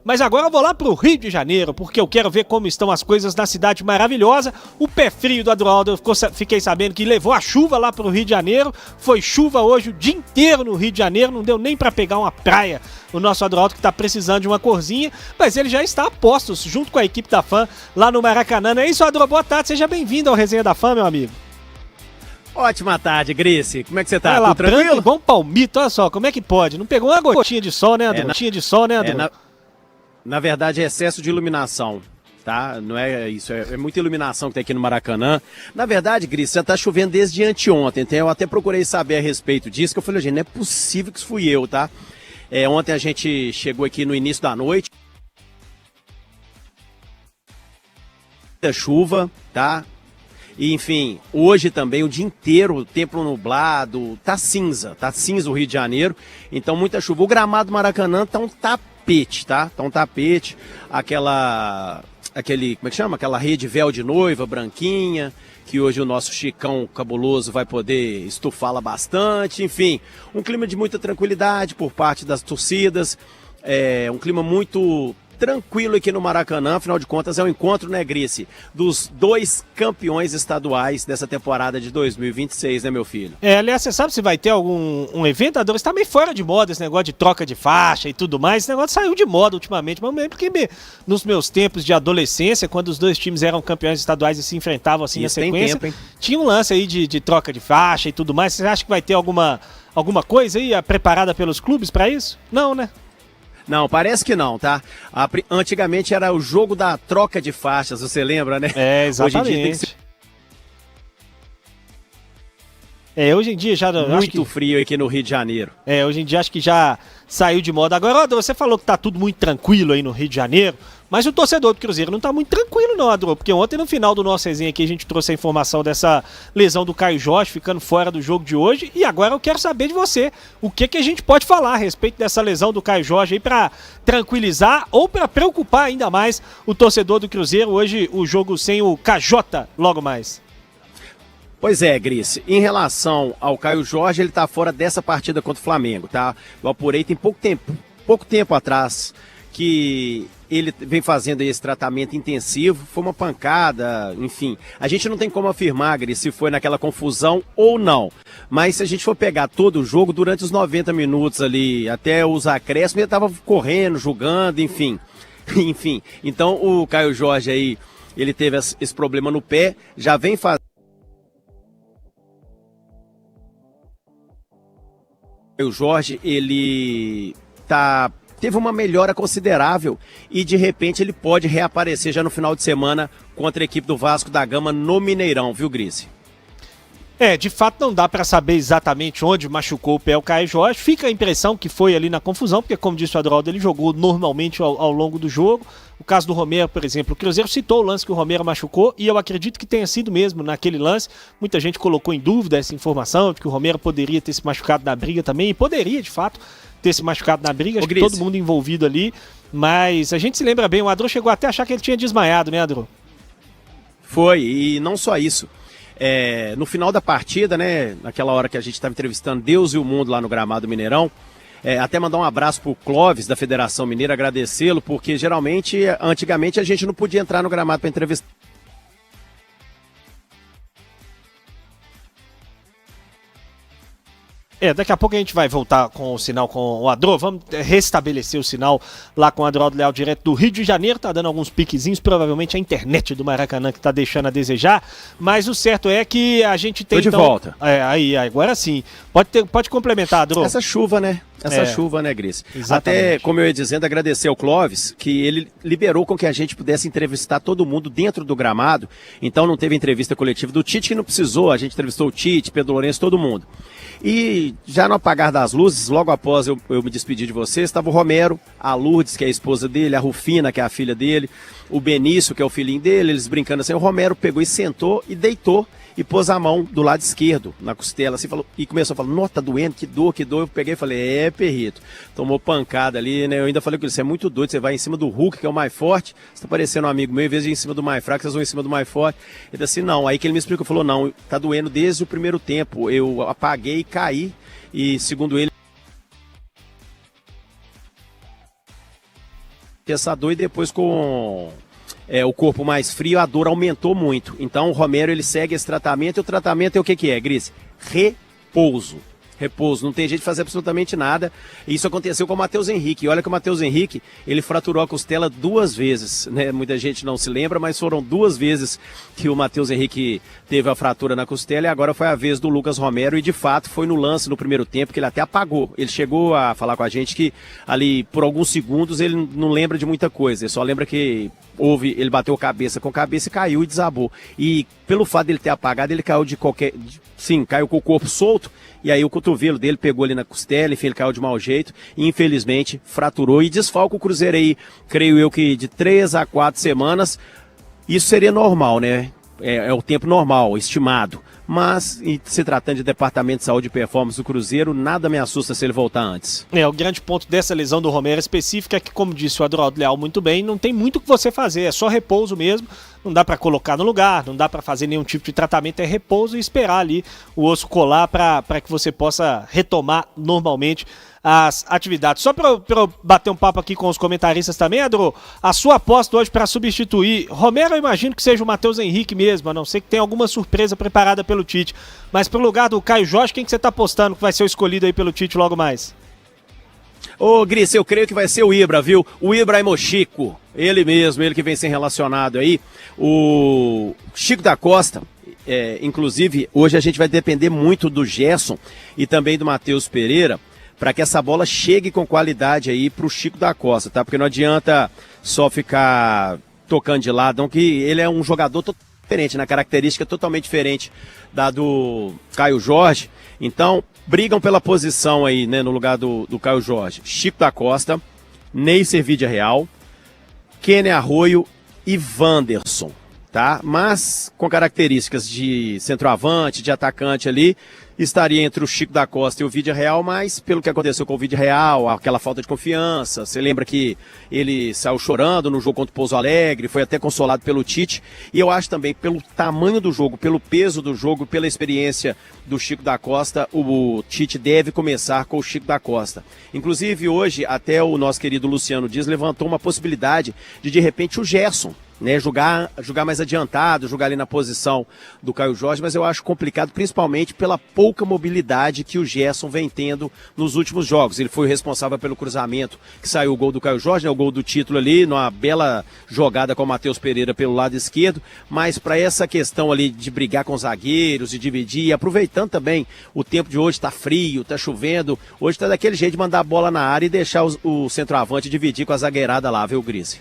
Mas agora eu vou lá pro Rio de Janeiro, porque eu quero ver como estão as coisas na cidade maravilhosa. O pé frio do Adroaldo, fiquei sabendo que levou a chuva lá pro Rio de Janeiro. Foi chuva hoje o dia inteiro no Rio de Janeiro, não deu nem pra pegar uma praia. O nosso Adroaldo que tá precisando de uma corzinha, mas ele já está a postos, junto com a equipe da Fã, lá no Maracanã. Não é isso, Adro? Boa tarde, seja bem-vindo ao Resenha da Fã, meu amigo. Ótima tarde, Grice. Como é que você tá? Olha lá, tudo tranquilo? branco igual um palmito, olha só, como é que pode? Não pegou uma gotinha de sol, né, Adro? Gotinha de sol, né, Adro? Na verdade, é excesso de iluminação, tá? Não é isso, é muita iluminação que tem aqui no Maracanã. Na verdade, Gris, já tá chovendo desde anteontem, então eu até procurei saber a respeito disso, que eu falei, gente, não é possível que isso fui eu, tá? Ontem a gente chegou aqui no início da noite, muita chuva, tá? E, enfim, hoje também, o dia inteiro, o tempo nublado, tá cinza o Rio de Janeiro, então muita chuva. O gramado do Maracanã tá um tapete, tá? Tá um tapete, como é que chama? Aquela rede véu de noiva, branquinha, que hoje o nosso Chicão cabuloso vai poder estufá-la bastante, enfim, um clima de muita tranquilidade por parte das torcidas, um clima muito tranquilo aqui no Maracanã, afinal de contas é um encontro, né, Grice, dos dois campeões estaduais dessa temporada de 2026, né, meu filho? Aliás, você sabe se vai ter algum evento? Adoro, está meio fora de moda esse negócio de troca de faixa e tudo mais, esse negócio saiu de moda ultimamente, mas porque nos meus tempos de adolescência, quando os dois times eram campeões estaduais e se enfrentavam assim na sequência, tinha um lance aí de troca de faixa e tudo mais. Você acha que vai ter alguma coisa aí preparada pelos clubes para isso? Não, né? Não, parece que não, tá? Antigamente era o jogo da troca de faixas, você lembra, né? Exatamente. Hoje em dia tem que ser... hoje em dia já... Muito frio aqui no Rio de Janeiro. Hoje em dia acho que já saiu de moda. Agora, Adro, você falou que tá tudo muito tranquilo aí no Rio de Janeiro, mas o torcedor do Cruzeiro não tá muito tranquilo não, Adro, porque ontem no final do nosso resenha aqui a gente trouxe a informação dessa lesão do Caio Jorge ficando fora do jogo de hoje, e agora eu quero saber de você, o que a gente pode falar a respeito dessa lesão do Caio Jorge aí pra tranquilizar ou pra preocupar ainda mais o torcedor do Cruzeiro, hoje o jogo sem o KJ logo mais. Pois é, Grice, em relação ao Caio Jorge, ele tá fora dessa partida contra o Flamengo, tá? Eu apurei tem pouco tempo atrás que ele vem fazendo esse tratamento intensivo, foi uma pancada, enfim. A gente não tem como afirmar, Grice, se foi naquela confusão ou não. Mas se a gente for pegar todo o jogo, durante os 90 minutos ali, até os acréscimos, ele tava correndo, jogando, enfim. Enfim, então o Caio Jorge aí, ele teve esse problema no pé, já vem fazendo. O Jorge, ele teve uma melhora considerável e de repente ele pode reaparecer já no final de semana contra a equipe do Vasco da Gama no Mineirão, viu, Grice? De fato não dá para saber exatamente onde machucou o pé o Caio Jorge, fica a impressão que foi ali na confusão, porque como disse o Adroaldo, ele jogou normalmente ao longo do jogo. O caso do Romero, por exemplo, o Cruzeiro citou o lance que o Romero machucou e eu acredito que tenha sido mesmo naquele lance. Muita gente colocou em dúvida essa informação de que o Romero poderia ter se machucado na briga também, e poderia de fato ter se machucado na briga, acho que todo mundo envolvido ali, mas a gente se lembra bem, o Adro chegou até a achar que ele tinha desmaiado, né, Adro? Foi, e não só isso. No final da partida, né, naquela hora que a gente estava entrevistando Deus e o Mundo lá no gramado Mineirão, até mandar um abraço pro Clóvis da Federação Mineira, agradecê-lo, porque antigamente a gente não podia entrar no gramado para entrevistar. Daqui a pouco a gente vai voltar com o sinal com o Adro, vamos restabelecer o sinal lá com o Adroaldo Leal, direto do Rio de Janeiro, tá dando alguns piquezinhos, provavelmente a internet do Maracanã que tá deixando a desejar, mas o certo é que a gente tem... Tô de volta. Agora sim, pode complementar, Adro. Essa chuva, né? Chuva, né, Gris? Exatamente. Até, como eu ia dizendo, agradecer ao Clóvis, que ele liberou com que a gente pudesse entrevistar todo mundo dentro do gramado, então não teve entrevista coletiva do Tite, que não precisou, a gente entrevistou o Tite, Pedro Lourenço, todo mundo. E já no apagar das luzes, logo após eu me despedir de vocês, estava o Romero, a Lourdes, que é a esposa dele, a Rufina, que é a filha dele, o Benício, que é o filhinho dele, eles brincando assim, o Romero pegou e sentou e deitou e pôs a mão do lado esquerdo, na costela, assim, falou, e começou a falar, nossa, tá doendo, que dor. Eu peguei e falei, Perrito, tomou pancada ali, né? Eu ainda falei com ele, você é muito doido, você vai em cima do Hulk, que é o mais forte, você tá parecendo um amigo meu, em vez de ir em cima do mais fraco, vocês vão em cima do mais forte. Ele disse assim, não, aí que ele me explicou, falou, não, tá doendo desde o primeiro tempo, eu apaguei e caí, e segundo ele, essa dor e depois com o corpo mais frio, a dor aumentou muito. Então o Romero ele segue esse tratamento e o tratamento é o que é, Gris? Repouso. Repouso, não tem jeito de fazer absolutamente nada. Isso aconteceu com o Matheus Henrique. E olha que o Matheus Henrique, ele fraturou a costela 2 vezes, né? Muita gente não se lembra, mas foram 2 vezes que o Matheus Henrique teve a fratura na costela e agora foi a vez do Lucas Romero e de fato foi no lance no primeiro tempo que ele até apagou. Ele chegou a falar com a gente que ali por alguns segundos ele não lembra de muita coisa, ele só lembra que ele bateu cabeça com cabeça e caiu e desabou. E pelo fato dele ter apagado, ele caiu caiu com o corpo solto, e aí o cotovelo dele pegou ali na costela, enfim, ele caiu de mau jeito, e infelizmente fraturou e desfalca o Cruzeiro aí, creio eu que de 3 a 4 semanas, isso seria normal, né? É o tempo normal, estimado. Mas, se tratando de Departamento de Saúde e Performance do Cruzeiro, nada me assusta se ele voltar antes. O grande ponto dessa lesão do Romero específica é que, como disse o Adroaldo Leal muito bem, não tem muito o que você fazer, é só repouso mesmo, não dá para colocar no lugar, não dá para fazer nenhum tipo de tratamento, é repouso e esperar ali o osso colar para que você possa retomar normalmente as atividades. Só para eu bater um papo aqui com os comentaristas também, Adro, a sua aposta hoje para substituir Romero, eu imagino que seja o Matheus Henrique mesmo, a não ser que tenha alguma surpresa preparada pelo Tite, mas pro lugar do Caio Jorge, quem que você tá apostando que vai ser o escolhido aí pelo Tite logo mais? Ô, Gris, eu creio que vai ser o Ibra, viu? O Ibrahimo Chico, ele mesmo, ele que vem sendo relacionado aí, o Chico da Costa. Inclusive, hoje a gente vai depender muito do Gerson e também do Matheus Pereira, para que essa bola chegue com qualidade aí pro Chico da Costa, tá? Porque não adianta só ficar tocando de lado, não, que ele é um jogador diferente, na característica totalmente diferente da do Caio Jorge. Então, brigam pela posição aí, né, no lugar do Caio Jorge. Chico da Costa, Neisser Vídea Real, Kenny Arroio e Wanderson, tá? Mas com características de centroavante, de atacante ali, estaria entre o Chico da Costa e o Vídea Real, mas pelo que aconteceu com o Vídea Real, aquela falta de confiança, você lembra que ele saiu chorando no jogo contra o Pouso Alegre, foi até consolado pelo Tite, e eu acho também pelo tamanho do jogo, pelo peso do jogo, pela experiência do Chico da Costa, o Tite deve começar com o Chico da Costa. Inclusive hoje, até o nosso querido Luciano Dias levantou uma possibilidade de repente o Gerson, né, jogar mais adiantado, jogar ali na posição do Caio Jorge, mas eu acho complicado, principalmente pela pouca mobilidade que o Gerson vem tendo nos últimos jogos. Ele foi o responsável pelo cruzamento que saiu o gol do Caio Jorge, né, o gol do título ali, numa bela jogada com o Matheus Pereira pelo lado esquerdo, mas para essa questão ali de brigar com os zagueiros, de dividir, e aproveitando também o tempo de hoje, tá frio, tá chovendo, hoje tá daquele jeito de mandar a bola na área e deixar o centroavante dividir com a zagueirada lá, viu, Gris?